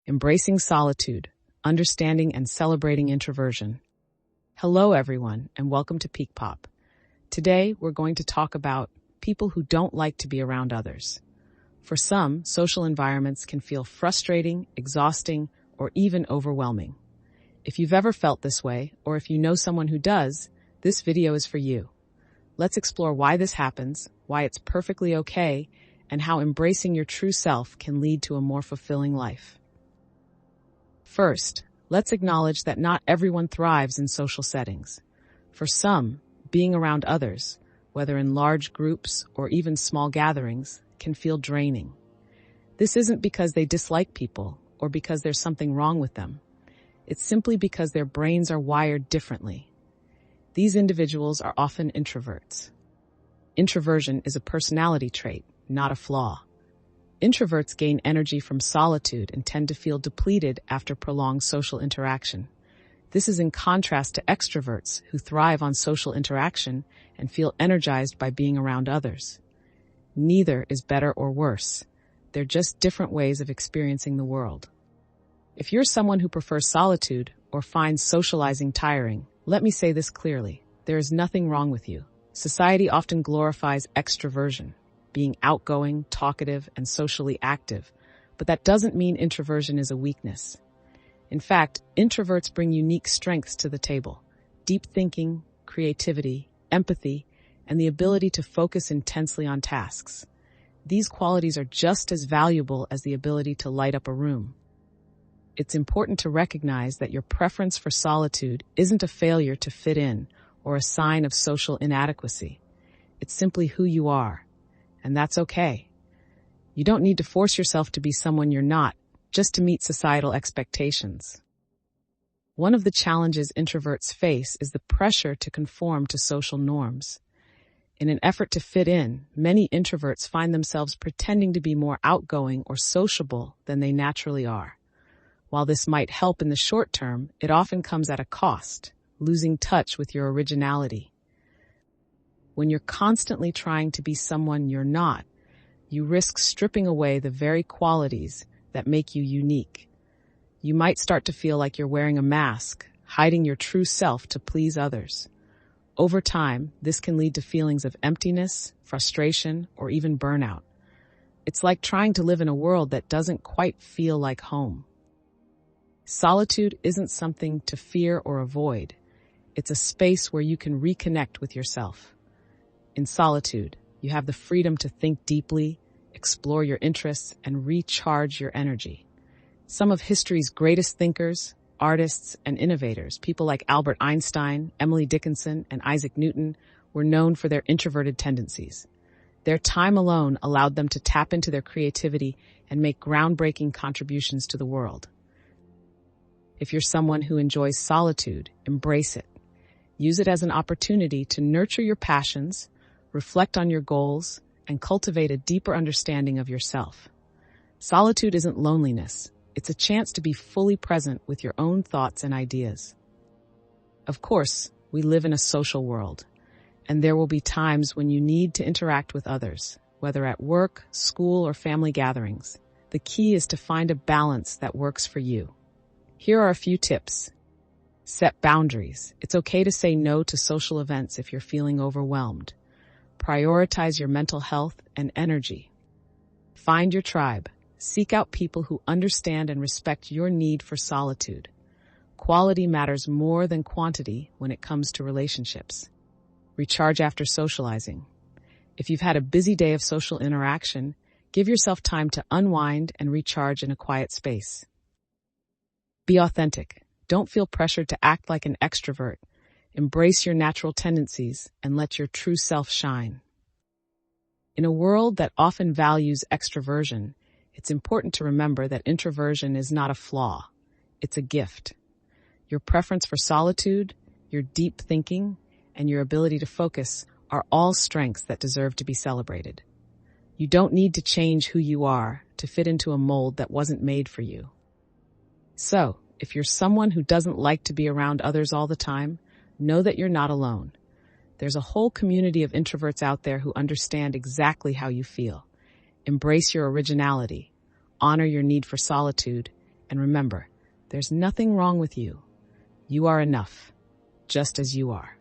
Embracing Solitude, Understanding and Celebrating Introversion. Hello everyone, and welcome to Peak Pop. Today, we're going to talk about people who don't like to be around others. For some, social environments can feel frustrating, exhausting, or even overwhelming. If you've ever felt this way, or if you know someone who does, this video is for you. Let's explore why this happens, why it's perfectly okay, and how embracing your true self can lead to a more fulfilling life. First, let's acknowledge that not everyone thrives in social settings. For some, being around others, whether in large groups or even small gatherings, can feel draining. This isn't because they dislike people or because there's something wrong with them. It's simply because their brains are wired differently. These individuals are often introverts. Introversion is a personality trait, not a flaw. Introverts gain energy from solitude and tend to feel depleted after prolonged social interaction. This is in contrast to extroverts who thrive on social interaction and feel energized by being around others. Neither is better or worse. They're just different ways of experiencing the world. If you're someone who prefers solitude or finds socializing tiring, let me say this clearly. There is nothing wrong with you. Society often glorifies extroversion, being outgoing, talkative, and socially active, but that doesn't mean introversion is a weakness. In fact, introverts bring unique strengths to the table: deep thinking, creativity, empathy, and the ability to focus intensely on tasks. These qualities are just as valuable as the ability to light up a room. It's important to recognize that your preference for solitude isn't a failure to fit in or a sign of social inadequacy. It's simply who you are. And that's okay. You don't need to force yourself to be someone you're not, just to meet societal expectations. One of the challenges introverts face is the pressure to conform to social norms. In an effort to fit in, many introverts find themselves pretending to be more outgoing or sociable than they naturally are. While this might help in the short term, it often comes at a cost, losing touch with your originality. When you're constantly trying to be someone you're not, you risk stripping away the very qualities that make you unique. You might start to feel like you're wearing a mask, hiding your true self to please others. Over time, this can lead to feelings of emptiness, frustration, or even burnout. It's like trying to live in a world that doesn't quite feel like home. Solitude isn't something to fear or avoid. It's a space where you can reconnect with yourself. In solitude, you have the freedom to think deeply, explore your interests, and recharge your energy. Some of history's greatest thinkers, artists, and innovators, people like Albert Einstein, Emily Dickinson, and Isaac Newton, were known for their introverted tendencies. Their time alone allowed them to tap into their creativity and make groundbreaking contributions to the world. If you're someone who enjoys solitude, embrace it. Use it as an opportunity to nurture your passions, reflect on your goals, and cultivate a deeper understanding of yourself. Solitude isn't loneliness. It's a chance to be fully present with your own thoughts and ideas. Of course, we live in a social world, and there will be times when you need to interact with others, whether at work, school, or family gatherings. The key is to find a balance that works for you. Here are a few tips. Set boundaries. It's okay to say no to social events if you're feeling overwhelmed. Prioritize your mental health and energy. Find your tribe. Seek out people who understand and respect your need for solitude. Quality matters more than quantity when it comes to relationships. Recharge after socializing. If you've had a busy day of social interaction, give yourself time to unwind and recharge in a quiet space. Be authentic. Don't feel pressured to act like an extrovert. Embrace your natural tendencies and let your true self shine. In a world that often values extroversion, it's important to remember that introversion is not a flaw. It's a gift. Your preference for solitude, your deep thinking, and your ability to focus are all strengths that deserve to be celebrated. You don't need to change who you are to fit into a mold that wasn't made for you. So, if you're someone who doesn't like to be around others all the time, know that you're not alone. There's a whole community of introverts out there who understand exactly how you feel. Embrace your originality, honor your need for solitude, And remember, there's nothing wrong with you. You are enough, just as you are.